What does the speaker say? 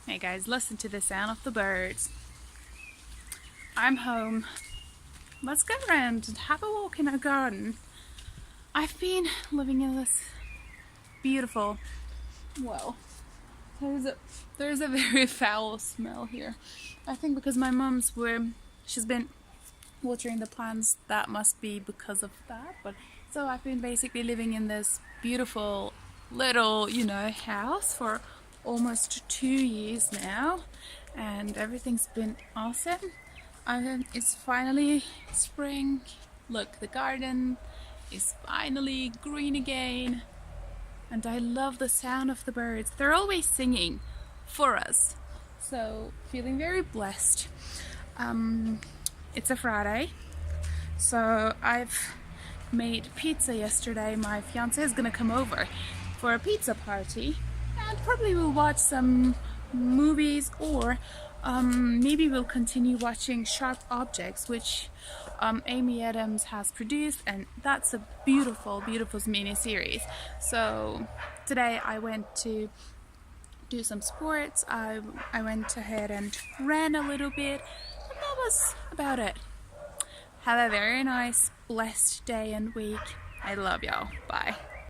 Hey guys, listen to the sound of the birds. I'm home. Let's go around and have a walk in our garden. I've been living in this beautiful, well, there's a very foul smell here. I think because my she's been watering the plants, that must be because of that. But so I've been basically living in this beautiful little, house for almost 2 years now, and everything's been awesome. It's finally spring. Look, the garden is finally green again, and I love the sound of the birds. They're always singing for us, so feeling very blessed. It's a Friday, so I've made pizza yesterday. My fiance is gonna come over for a pizza party, and probably we'll watch some movies, or maybe we'll continue watching Sharp Objects, which Amy Adams has produced, and that's a beautiful, beautiful mini series. So today I went to do some sports. I went ahead and ran a little bit, and that was about it. Have a very nice, blessed day and week. I love y'all. Bye.